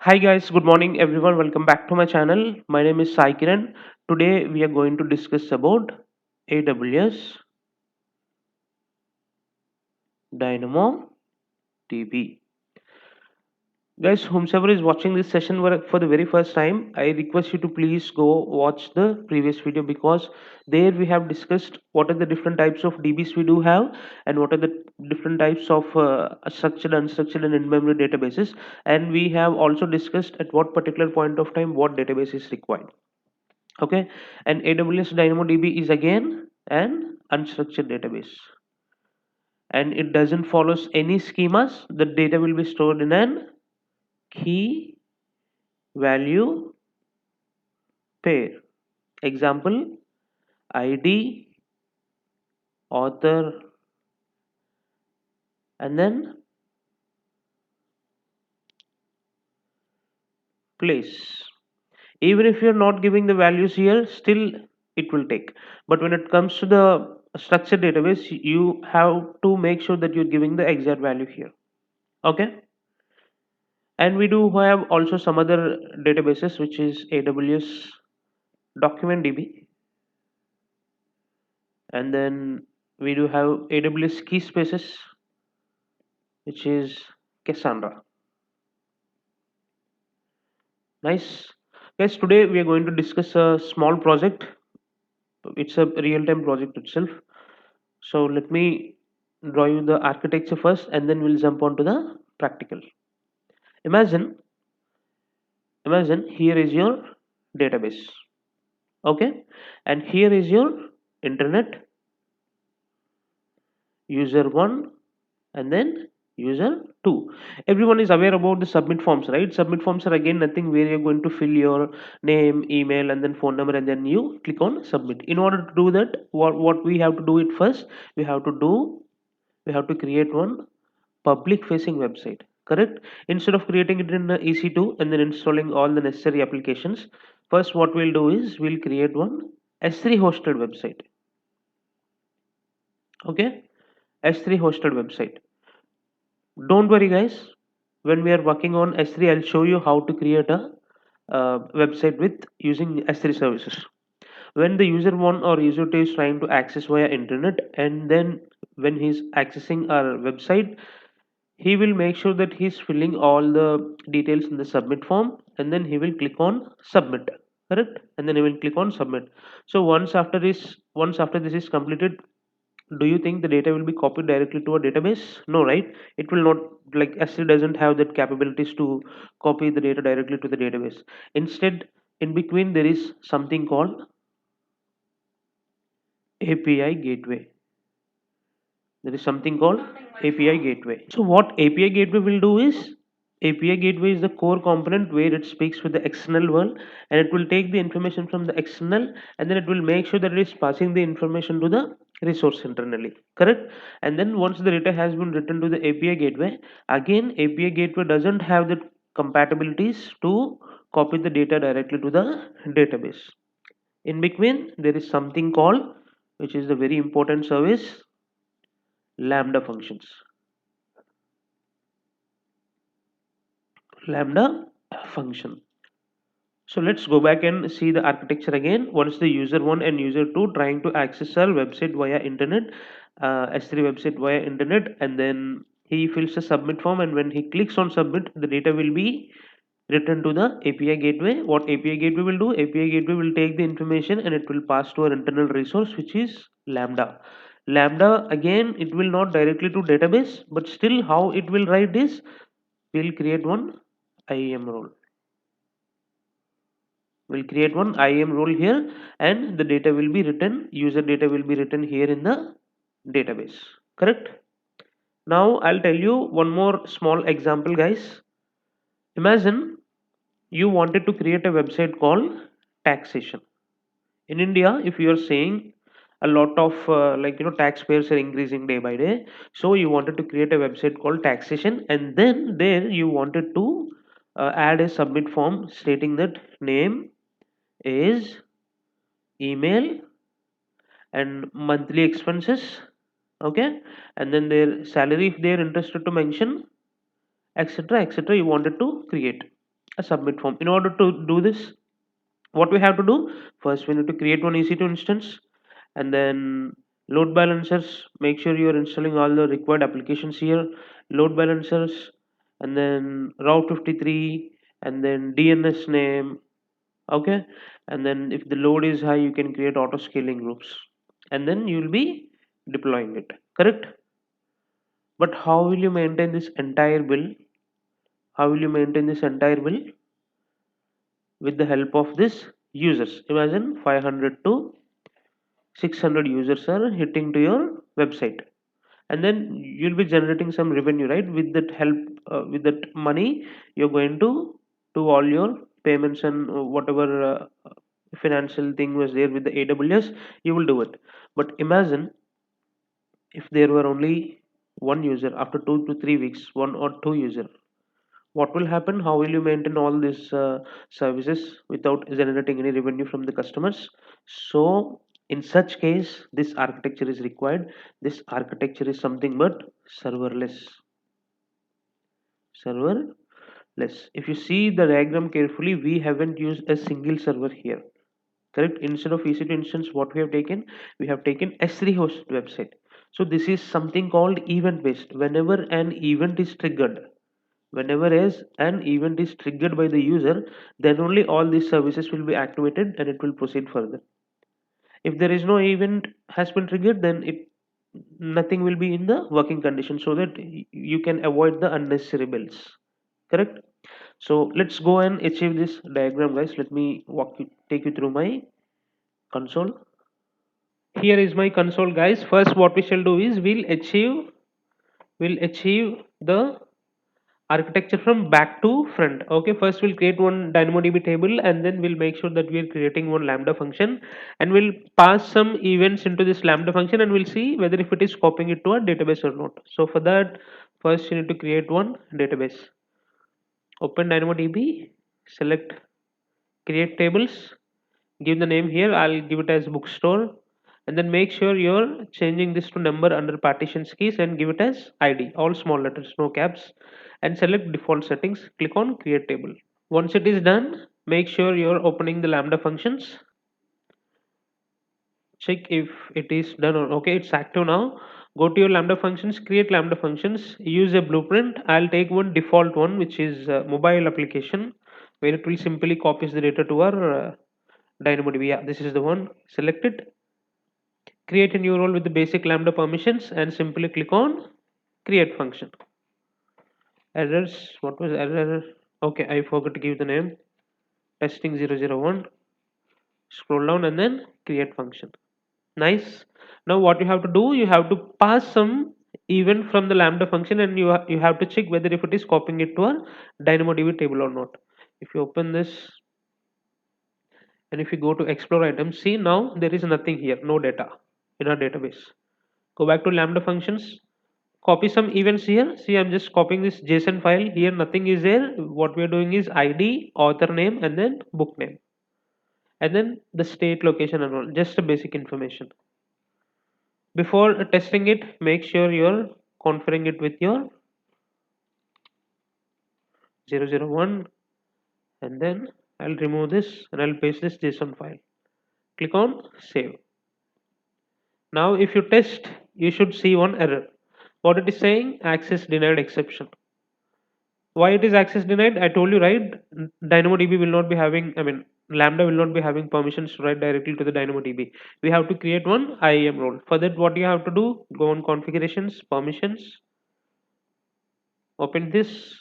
Hi guys, good morning everyone. Welcome back to my channel. My name is Sai Kiran. Today we are going to discuss about AWS DynamoDB. Guys, whomsoever is watching this session for the very first time, I request you to please go watch the previous video because there we have discussed what are the different types of DBs we do have and what are the different types of structured, unstructured, and in-memory databases. And we have also discussed at what particular point of time what database is required. Okay, and AWS DynamoDB is again an unstructured database, and it doesn't follows any schemas. The data will be stored in an key value pair. Example: ID, author, and then place. Even if you're not giving the values here, still it will take. But when it comes to the structured database, you have to make sure that you're giving the exact value here. Okay, and we do have also some other databases, which is AWS document DB, and then we do have AWS key spaces, which is Cassandra. Nice. Guys, today we are going to discuss a small project. It's a real-time project itself. So let me draw you the architecture first, and then we'll jump on to the practical. Imagine imagine here is your database. Okay, and here is your internet, user 1, and then user 2. Everyone is aware about the submit forms, right? Submit forms are again nothing where you're going to fill your name, email, and then phone number, and then you click on submit. In order to do that, what we have to do it first, we have to do we have to create one public facing website, correct? Instead of creating it in EC2 and then installing all the necessary applications, first what we'll do is we'll create one S3 hosted website. Okay, S3 hosted website. Don't worry guys, when we are working on S3, I'll show you how to create a website with using S3 services. When the user 1 or user 2 is trying to access via internet, and then when he's accessing our website, he will make sure that he's filling all the details in the submit form, and then he will click on submit, correct? And then he will click on submit. So once after this is completed, do you think the data will be copied directly to a database? No, right? It will not. Like S3 doesn't have that capabilities to copy the data directly to the database. Instead, in between there is something called API gateway. There is something called API gateway. So what API gateway will do is, API gateway is the core component where it speaks with the external world, and it will take the information from the external, and then it will make sure that it is passing the information to the resource internally, correct? And then once the data has been written to the API gateway, again API gateway doesn't have the compatibilities to copy the data directly to the database. In between there is something called, which is the very important service, Lambda functions. Lambda function. So let's go back and see the architecture again. Once the user 1 and user 2 trying to access our website via internet, S3 website via internet, and then he fills a submit form, and when he clicks on submit, the data will be written to the API gateway. What API gateway will do? API gateway will take the information and it will pass to our internal resource, which is Lambda. Lambda again, it will not directly to database, but still how it will write is, we'll create one IAM role. We'll create one IAM role here, and the data will be written, user data will be written here in the database, correct? Now I'll tell you one more small example, guys. Imagine you wanted to create a website called taxation. In India, if you are saying a lot of taxpayers are increasing day by day, so you wanted to create a website called taxation, and then there you wanted to add a submit form stating that name is, email, and monthly expenses. Okay, and then their salary if they are interested to mention, etc., etc., you wanted to create. a submit form. In order to do this, what we have to do, first we need to create one EC2 instance, and then load balancers. Make sure you are installing all the required applications here. Load balancers, and then route 53, and then DNS name. Okay, and then if the load is high, you can create auto scaling groups, and then you will be deploying it. Correct? But how will you maintain this entire bill? How will you maintain this entire bill? With the help of this users. Imagine 500 to 600 users are hitting to your website, and then you'll be generating some revenue, right? With that help, with that money, you're going to do all your payments and whatever financial thing was there with the AWS, you will do it. But imagine if there were only one user after 2 to 3 weeks, one or two user, what will happen? How will you maintain all these services without generating any revenue from the customers? So in such case, this architecture is required. This architecture is something but serverless. If you see the diagram carefully, we haven't used a single server here. Correct? Instead of EC2 instance, what we have taken, we have taken S3 host website. So this is something called event based. Whenever as an event is triggered by the user, then only all these services will be activated and it will proceed further. If there is no event has been triggered, then it nothing will be in the working condition, so that you can avoid the unnecessary bills. Correct? So let's go and achieve this diagram, guys. Let me take you through my console. Here is my console, guys. First what we shall do is we'll achieve the architecture from back to front. Okay, first we'll create one DynamoDB table, and then we'll make sure that we are creating one Lambda function, and we'll pass some events into this Lambda function, and we'll see whether if it is copying it to a database or not. So for that, first you need to create one database. Open DynamoDB, select create tables, give the name. Here I'll give it as bookstore, and then make sure you're changing this to number under partitions keys, and give it as ID, all small letters, no caps, and select default settings. Click on create table. Once it is done, make sure you're opening the Lambda functions. Check if it is done or okay, it's active now. Go to your Lambda functions, create Lambda functions, use a blueprint. I'll take one default one, which is mobile application, where it will simply copies the data to our DynamoDB. Yeah, this is the one. Select it, create a new role with the basic Lambda permissions, and simply click on create function. Errors, what was error? Okay, I forgot to give the name, testing 001. Scroll down and then create function. Nice. Now what you have to do, you have to pass some event from the Lambda function, and you have to check whether if it is copying it to a DynamoDB table or not. If you open this and if you go to explore items, see now there is nothing here, no data in our database. Go back to Lambda functions, copy some events here. See, I'm just copying this JSON file. Here nothing is there. What we are doing is ID, author name, and then book name, and then the state, location, and all, just a basic information. Before testing it, make sure you're configuring it with your 001, and then I'll remove this and I'll paste this JSON file. Click on save. Now if you test, you should see one error. What it is saying, access denied exception. Why it is access denied? I told you, right? DynamoDB will not be having, I mean, Lambda will not be having permissions to write directly to the DynamoDB. We have to create one IAM role. For that, what you have to do, go on configurations, permissions, open this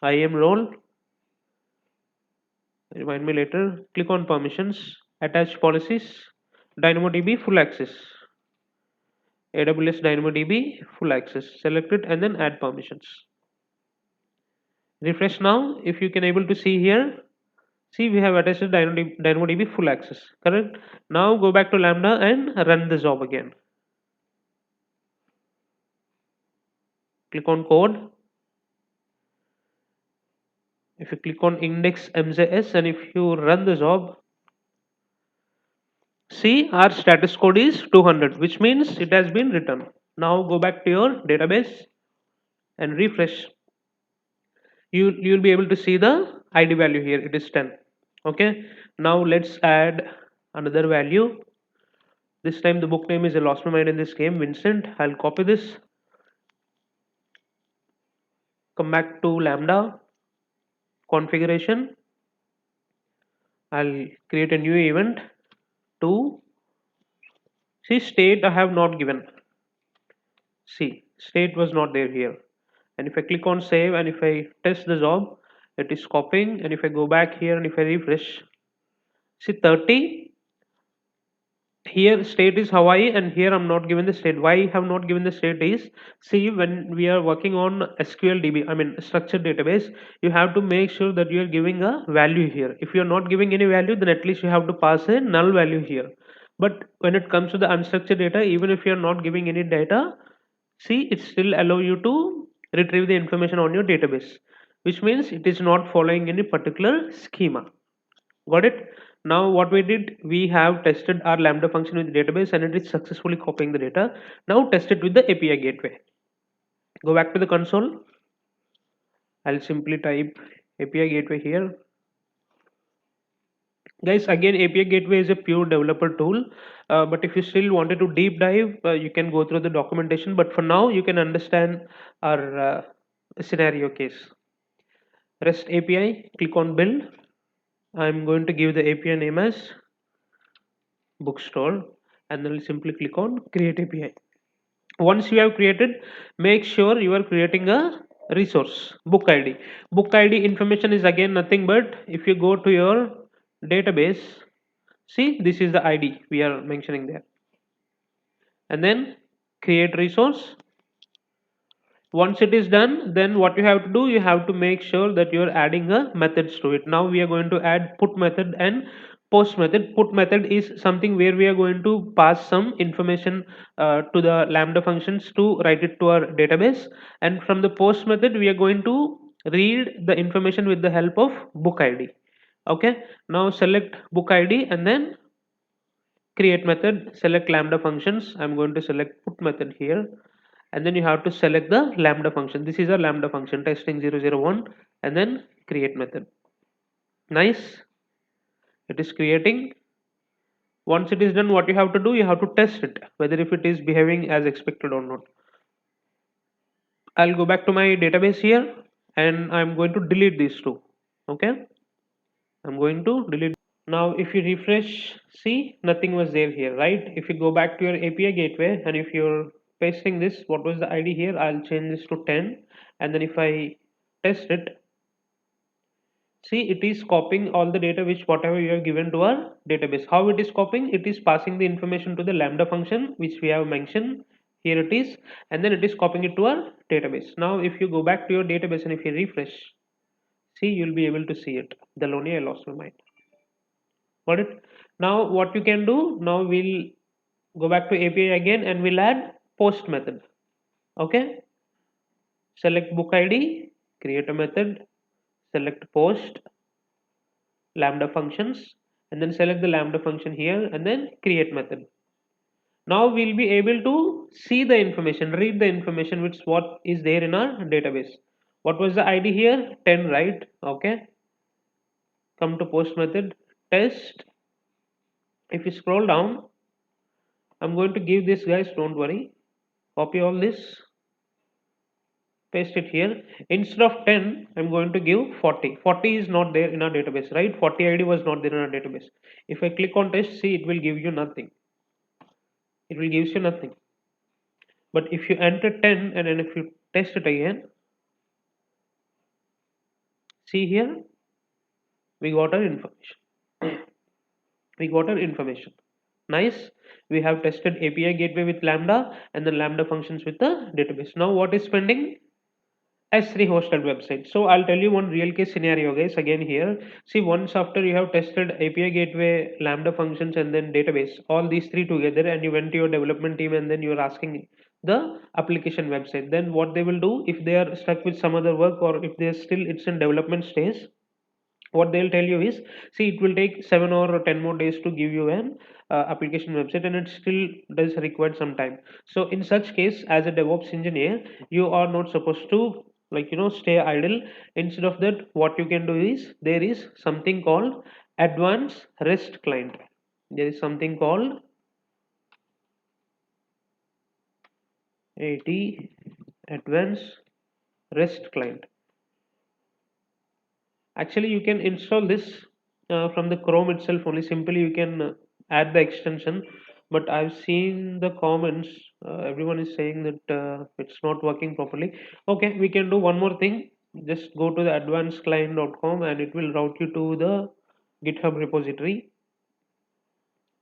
IAM role, remind me later, click on permissions, attach policies, DynamoDB full access, AWS DynamoDB full access, select it and then add permissions. Refresh now. If you can able to see here, see we have attached DynamoDB full access. Correct? Now go back to Lambda and run the job again. Click on code. If you click on index mjs and if you run the job, see our status code is 200, which means it has been written. Now go back to your database and refresh. you'll be able to see the id value here, it is 10. Okay, now let's add another value. This time the book name is I lost my mind in this game, Vincent. I'll copy this, come back to Lambda configuration. I'll create a new event to see state I have not given. See, state was not there here. And if I click on save and if I test the job, it is copying. And if I go back here and if I refresh, see 30, here state is Hawaii and here I'm not given the state. Why I have not given the state is, see, when we are working on SQL DB, I mean structured database, you have to make sure that you are giving a value here. If you are not giving any value, then at least you have to pass a null value here. But when it comes to the unstructured data, even if you are not giving any data, see, it still allow you to retrieve the information on your database, which means it is not following any particular schema. Got it? Now what we did, we have tested our Lambda function with the database and it is successfully copying the data. Now test it with the API gateway. Go back to the console. I'll simply type API gateway here. Guys, again, API gateway is a pure developer tool, but if you still wanted to deep dive, you can go through the documentation. But for now, you can understand our scenario case. REST API, click on build. I'm going to give the API name as bookstore and then simply click on create API. Once you have created, make sure you are creating a resource book id. Book id information is again nothing but, if you go to your database, see, this is the id we are mentioning there, and then create resource. Once it is done, then what you have to do, you have to make sure that you are adding a methods to it. Now we are going to add put method and post method. Put method is something where we are going to pass some information to the Lambda functions to write it to our database, and from the post method we are going to read the information with the help of book id. Okay, now select book id and then create method, select Lambda functions. I'm going to select put method here, and then you have to select the Lambda function. This is a Lambda function, testing 001, and then create method. Nice, it is creating. Once it is done, what you have to do, you have to test it whether if it is behaving as expected or not. I'll go back to my database here and I'm going to delete these two. Okay, I'm going to delete. Now if you refresh, see, nothing was there here, right? If you go back to your API gateway and if you're pasting this, what was the id here, I'll change this to 10, and then if I test it, see, it is copying all the data which whatever you have given to our database. How it is copying, it is passing the information to the Lambda function which we have mentioned here, it is, and then it is copying it to our database. Now if you go back to your database and if you refresh, see, you'll be able to see it. Delonia, I lost my mind. Got it? Now what you can do, now we'll go back to API again and we'll add post method. Okay, select book id, create a method, select post Lambda functions, and then select the Lambda function here and then create method. Now we'll be able to see the information, read the information which what is there in our database. What was the id here, 10, right? Okay, come to post method, test. If you scroll down, I'm going to give this, guys, don't worry, copy all this, paste it here. Instead of 10, I'm going to give 40. 40 is not there in our database, right? 40 id was not there in our database. If I click on test, see, it will give you nothing, it will give you nothing. But if you enter 10 and then if you test it again, see here, we got our information. We got our information. Nice, we have tested API gateway with Lambda and then Lambda functions with the database. Now what is pending? S3 hosted website. So I'll tell you one real case scenario, guys, again here. See, once after you have tested API gateway, Lambda functions, and then database, all these three together, and you went to your development team and then you're asking the application website, then what they will do, if they are stuck with some other work or if they're still it's in development stage, what they'll tell you is, see, it will take 7 or 10 more days to give you an application website, and it still does require some time. So in such case, as a DevOps engineer, you are not supposed to like stay idle. Instead of that, what you can do is there is something called advanced rest client. There is something called AT advanced rest client. Actually, you can install this from the Chrome itself only. Simply, you can add the extension. But I've seen the comments. Everyone is saying that it's not working properly. Okay, we can do one more thing. Just go to the advancedclient.com and it will route you to the GitHub repository.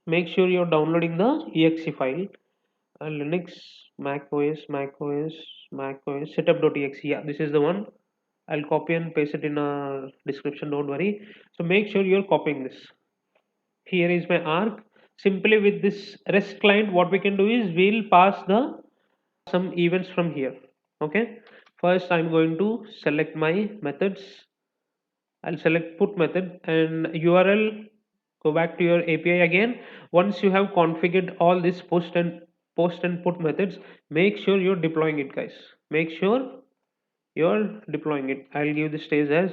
Make sure you're downloading the exe file. Linux, Mac OS, Mac OS, Mac OS, setup.exe. Yeah, this is the one. I'll copy and paste it in a description, don't worry. So make sure you're copying this. Here is my arc. Simply with this REST client, what we can do is we'll pass the some events from here. Okay. First, I'm going to select my methods. I'll select put method and URL. Go back to your API again. Once you have configured all this post and put methods, make sure you're deploying it, guys. Make sure you're deploying it. I'll give the stage as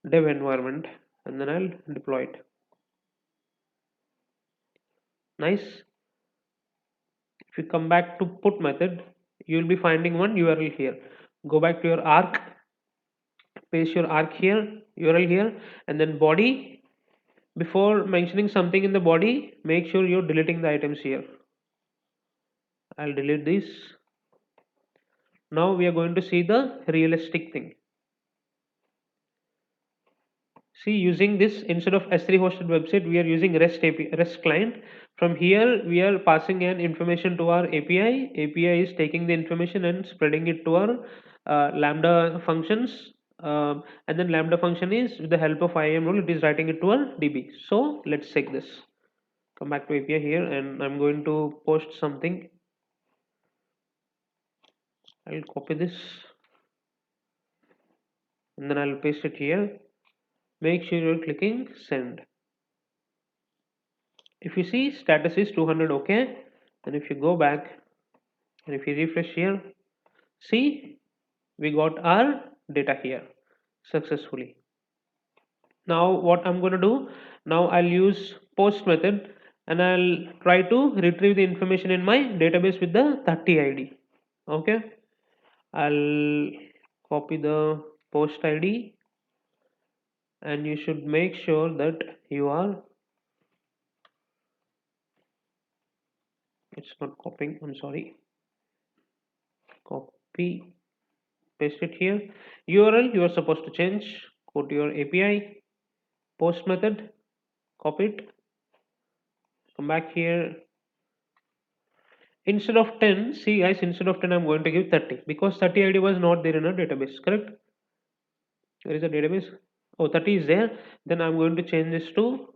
dev environment and then I'll deploy it. Nice. If you come back to put method, you'll be finding one URL here. Go back to your arc, paste your arc here, URL here, and then body. Before mentioning something in the body, make sure you're deleting the items here. I'll delete this. Now we are going to see the realistic thing. See, using this instead of S3 hosted website, we are using REST client. From here, we are passing an information to our API. API is taking the information and spreading it to our Lambda functions. And then Lambda function is with the help of IAM rule, it is writing it to our DB. So let's check this. Come back to API here, and I'm going to post something. I'll copy this and then I'll paste it here. Make sure you're clicking send. If you see status is 200, okay, and if you go back and if you refresh here, see we got our data here successfully. Now what I'm going to do, now I'll use post method and I'll try to retrieve the information in my database with the 30 ID. Okay, I'll copy the post ID and you should make sure that you are, it's not copying, I'm sorry, copy, paste it here. URL you are supposed to change. Go to your API, post method, copy it, come back here. Instead of 10, see guys, instead of 10, I'm going to give 30 because 30 ID was not there in our database, correct? There is a database. Oh, 30 is there. Then I'm going to change this to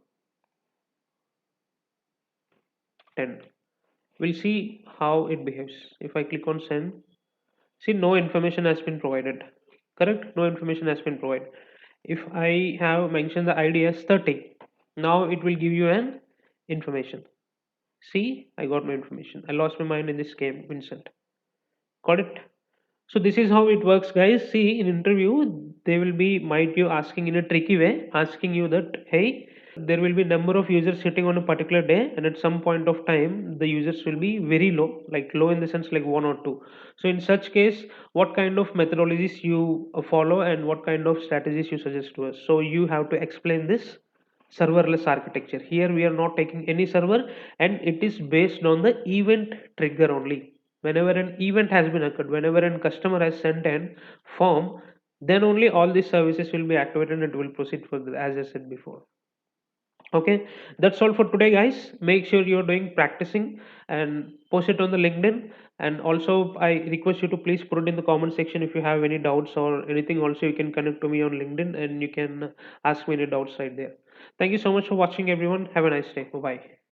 10. We'll see how it behaves. If I click on send, see no information has been provided, correct? No information has been provided. If I have mentioned the ID as 30, now it will give you an information. See, I got my information. I lost my mind in this game, Vincent. Got it? So this is how it works, guys. See, in interview, they will be might you asking in a tricky way, asking you that, hey, there will be number of users sitting on a particular day, and at some point of time, the users will be very low, like low in the sense like one or two. So in such case, what kind of methodologies you follow and what kind of strategies you suggest to us? So you have to explain this serverless architecture. Here we are not taking any server, and it is based on the event trigger only. Whenever an event has been occurred, whenever a customer has sent an form, then only all these services will be activated and it will proceed further, as I said before. Okay, that's all for today, guys. Make sure you're doing practicing and post it on the LinkedIn. And also, I request you to please put it in the comment section if you have any doubts or anything. Also, you can connect to me on LinkedIn and you can ask me any doubts right there. Thank you so much for watching, everyone. Have a nice day. Bye bye.